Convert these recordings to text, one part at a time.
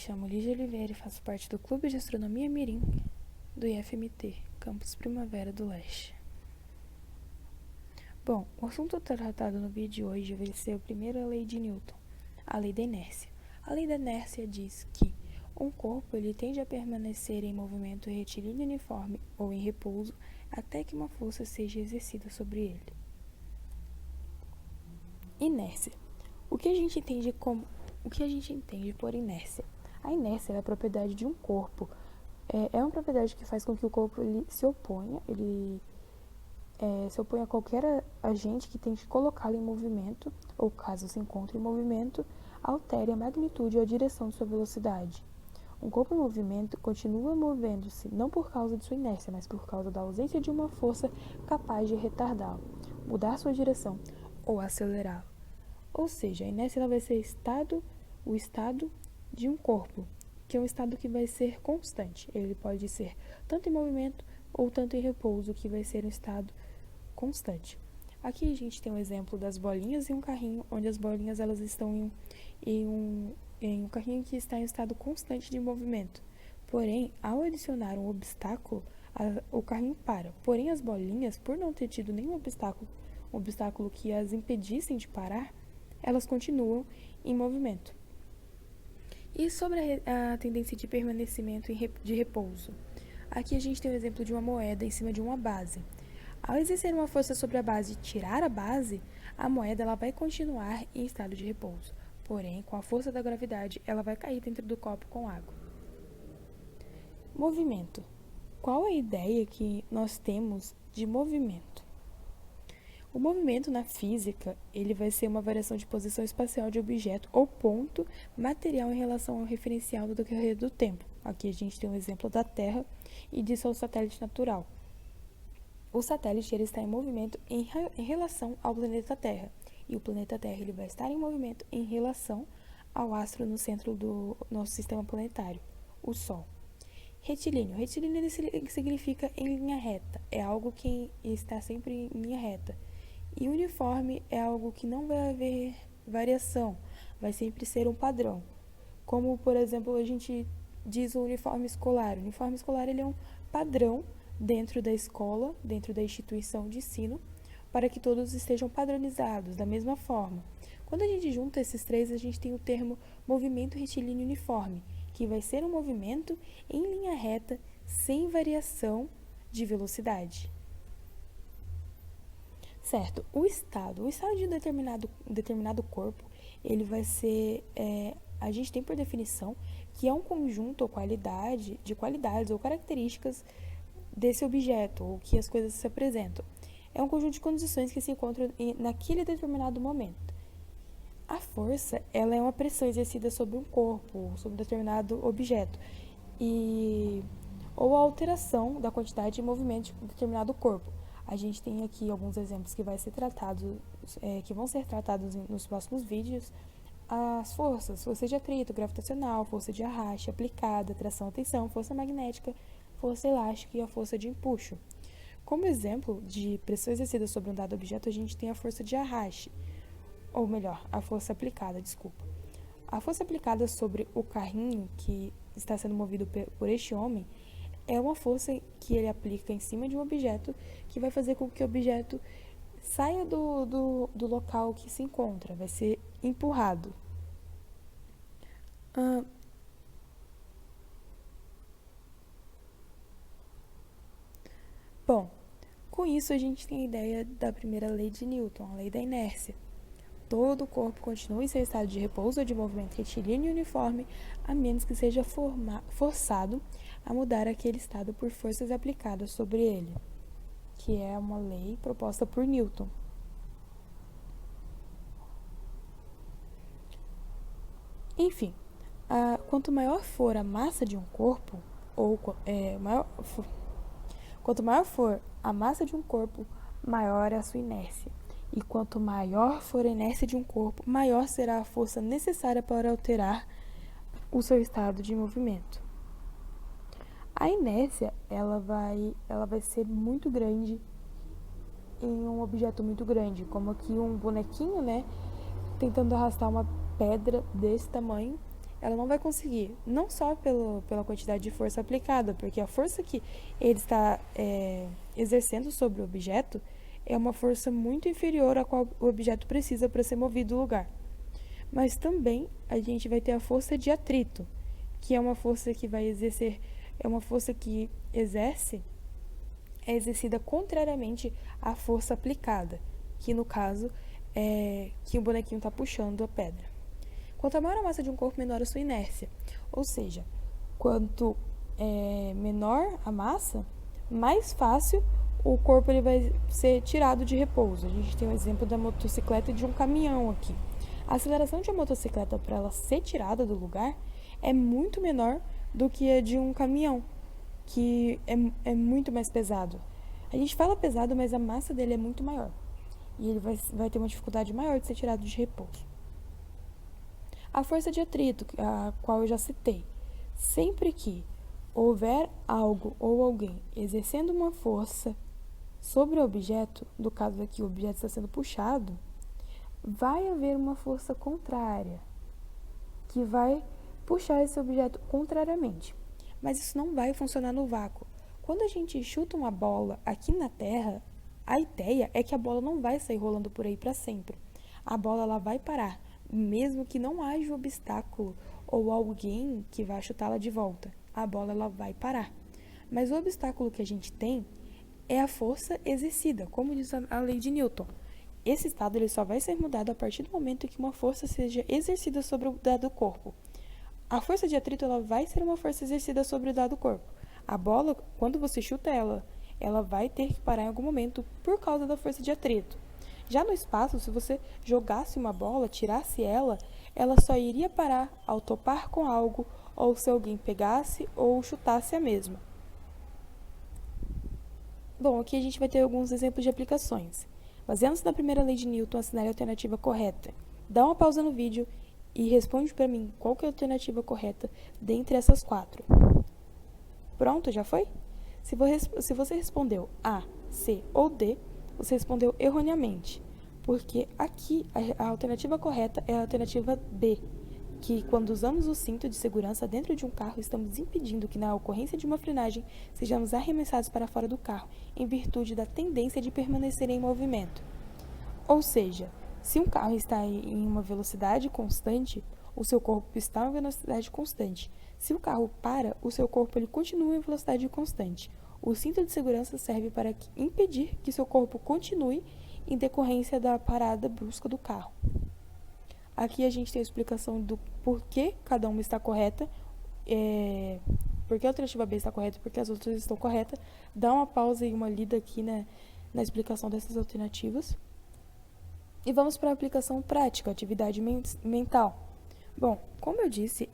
chamo Lígia Oliveira e faço parte do Clube de Astronomia Mirim do IFMT, Campus Primavera do Leste. Bom, o assunto tratado no vídeo de hoje vai ser a primeira lei de Newton, a lei da inércia. A lei da inércia diz que um corpo ele tende a permanecer em movimento retilíneo uniforme ou em repouso até que uma força seja exercida sobre ele. Inércia. O que a gente entende por inércia? A inércia é a propriedade de um corpo. É uma propriedade que faz com que o corpo ele se oponha a qualquer agente que tente colocá-lo em movimento, ou caso se encontre em movimento, altere a magnitude ou a direção de sua velocidade. Um corpo em movimento continua movendo-se não por causa de sua inércia, mas por causa da ausência de uma força capaz de retardá-lo, mudar sua direção ou acelerá-lo. Ou seja, a inércia ela vai ser o estado de um corpo, que é um estado que vai ser constante. Ele pode ser tanto em movimento ou tanto em repouso, que vai ser um estado constante. Aqui a gente tem um exemplo das bolinhas e um carrinho, onde as bolinhas elas estão em um carrinho que está em estado constante de movimento. Porém, ao adicionar um obstáculo, o carrinho para. Porém, as bolinhas, por não ter tido nenhum obstáculo que as impedissem de parar, elas continuam em movimento. E sobre a tendência de permanecimento de repouso? Aqui a gente tem o exemplo de uma moeda em cima de uma base. Ao exercer uma força sobre a base e tirar a base, a moeda ela vai continuar em estado de repouso. Porém, com a força da gravidade, ela vai cair dentro do copo com água. Movimento. Qual a ideia que nós temos de movimento? O movimento na física, ele vai ser uma variação de posição espacial de objeto ou ponto material em relação ao referencial do decorrer do tempo. Aqui a gente tem um exemplo da Terra e de seu satélite natural. O satélite ele está em movimento em relação ao planeta Terra. E o planeta Terra ele vai estar em movimento em relação ao astro no centro do nosso sistema planetário, o Sol. Retilíneo. Retilíneo ele significa em linha reta. É algo que está sempre em linha reta. E uniforme é algo que não vai haver variação, vai sempre ser um padrão. Como, por exemplo, a gente diz o uniforme escolar. O uniforme escolar ele é um padrão dentro da escola, dentro da instituição de ensino, para que todos estejam padronizados da mesma forma. Quando a gente junta esses três, a gente tem o termo movimento retilíneo uniforme, que vai ser um movimento em linha reta, sem variação de velocidade. Certo, o estado de determinado corpo, ele vai ser, a gente tem por definição que é um conjunto ou de qualidades ou características desse objeto, ou que as coisas se apresentam. É um conjunto de condições que se encontram naquele determinado momento. A força, ela é uma pressão exercida sobre um corpo, sobre um determinado objeto, ou a alteração da quantidade de movimento de um determinado corpo. A gente tem aqui alguns exemplos que vão ser tratados nos próximos vídeos. As forças, força de atrito, gravitacional, força de arraste, aplicada, tração, tensão, força magnética, força elástica e a força de empuxo. Como exemplo de pressão exercida sobre um dado objeto, a gente tem a força de arraste, ou melhor, a força aplicada, A força aplicada sobre o carrinho que está sendo movido por este homem é uma força que ele aplica em cima de um objeto que vai fazer com que o objeto saia do local que se encontra, vai ser empurrado. Bom, com isso a gente tem a ideia da primeira lei de Newton, a lei da inércia. Todo o corpo continua em seu estado de repouso ou de movimento retilíneo e uniforme, a menos que seja forçado a mudar aquele estado por forças aplicadas sobre ele, que é uma lei proposta por Newton. Enfim, quanto maior for a massa de um corpo, quanto maior for a massa de um corpo, maior é a sua inércia. E quanto maior for a inércia de um corpo, maior será a força necessária para alterar o seu estado de movimento. A inércia, ela vai ser muito grande em um objeto muito grande, como aqui um bonequinho, né, tentando arrastar uma pedra desse tamanho, ela não vai conseguir, não só pela quantidade de força aplicada, porque a força que ele está exercendo sobre o objeto é uma força muito inferior à qual o objeto precisa para ser movido do lugar. Mas também a gente vai ter a força de atrito, que é uma força que vai exercer, é uma força que é exercida contrariamente à força aplicada, que no caso é que o bonequinho está puxando a pedra. Quanto maior a massa de um corpo, menor a sua inércia. Ou seja, quanto menor a massa, mais fácil o corpo ele vai ser tirado de repouso. A gente tem o exemplo da motocicleta e de um caminhão aqui. A aceleração de uma motocicleta para ela ser tirada do lugar é muito menor do que a de um caminhão, que é muito mais pesado. A gente fala pesado, mas a massa dele é muito maior. E ele vai ter uma dificuldade maior de ser tirado de repouso. A força de atrito, a qual eu já citei. Sempre que houver algo ou alguém exercendo uma força sobre o objeto, no caso aqui o objeto está sendo puxado, vai haver uma força contrária, que vai puxar esse objeto contrariamente. Mas isso não vai funcionar no vácuo. Quando a gente chuta uma bola aqui na Terra, a ideia é que a bola não vai sair rolando por aí para sempre. A bola ela vai parar, mesmo que não haja obstáculo ou alguém que vá chutá-la de volta. A bola ela vai parar. Mas o obstáculo que a gente tem é a força exercida, como diz a lei de Newton. Esse estado ele só vai ser mudado a partir do momento que uma força seja exercida sobre o dado corpo. A força de atrito ela vai ser uma força exercida sobre o dado corpo. A bola, quando você chuta ela vai ter que parar em algum momento por causa da força de atrito. Já no espaço, se você jogasse uma bola, tirasse ela só iria parar ao topar com algo ou se alguém pegasse ou chutasse a mesma. Bom, aqui a gente vai ter alguns exemplos de aplicações. Baseando-se na primeira lei de Newton, assinale a alternativa correta. Dá uma pausa no vídeo e responde para mim qual que é a alternativa correta dentre essas 4. Pronto, já foi? Se você respondeu A, C ou D, você respondeu erroneamente, porque aqui a alternativa correta é a alternativa B, que quando usamos o cinto de segurança dentro de um carro, estamos impedindo que na ocorrência de uma frenagem sejamos arremessados para fora do carro, em virtude da tendência de permanecer em movimento. Ou seja, se um carro está em uma velocidade constante, o seu corpo está em velocidade constante. Se o carro para, o seu corpo ele continua em velocidade constante. O cinto de segurança serve para impedir que seu corpo continue em decorrência da parada brusca do carro. Aqui a gente tem a explicação do porquê cada uma está correta, porque a alternativa B está correta e porque as outras estão corretas. Dá uma pausa e uma lida aqui na explicação dessas alternativas. E vamos para a aplicação prática, atividade mental. Bom, como eu disse,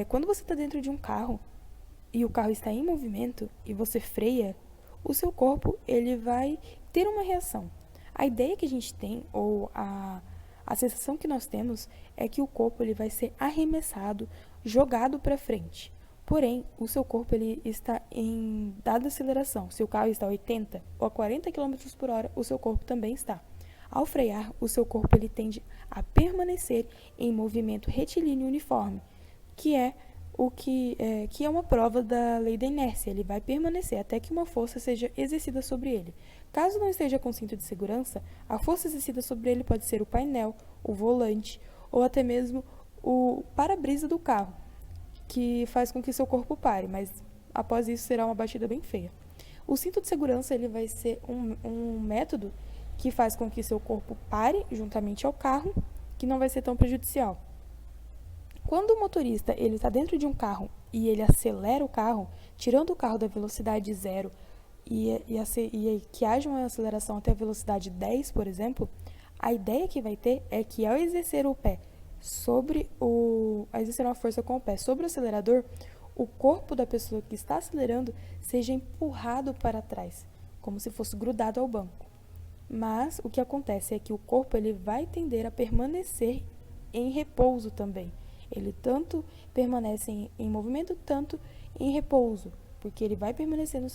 quando você está dentro de um carro e o carro está em movimento e você freia, o seu corpo ele vai ter uma reação. A ideia que a gente tem, ou a sensação que nós temos, é que o corpo ele vai ser arremessado, jogado para frente. Porém, o seu corpo ele está em dada aceleração. Se o carro está a 80 ou a 40 km por hora, o seu corpo também está. Ao frear, o seu corpo ele tende a permanecer em movimento retilíneo uniforme, que é uma prova da lei da inércia. Ele vai permanecer até que uma força seja exercida sobre ele. Caso não esteja com cinto de segurança, a força exercida sobre ele pode ser o painel, o volante ou até mesmo o para-brisa do carro, que faz com que seu corpo pare, mas após isso será uma batida bem feia. O cinto de segurança ele vai ser um método que faz com que seu corpo pare juntamente ao carro, que não vai ser tão prejudicial. Quando o motorista ele está dentro de um carro e ele acelera o carro, tirando o carro da velocidade 0 e que haja uma aceleração até a velocidade 10, por exemplo, a ideia que vai ter é que ao exercer uma força com o pé sobre o acelerador, o corpo da pessoa que está acelerando seja empurrado para trás, como se fosse grudado ao banco. Mas o que acontece é que o corpo ele vai tender a permanecer em repouso também. Ele tanto permanece em movimento, tanto em repouso, porque ele vai permanecer no seu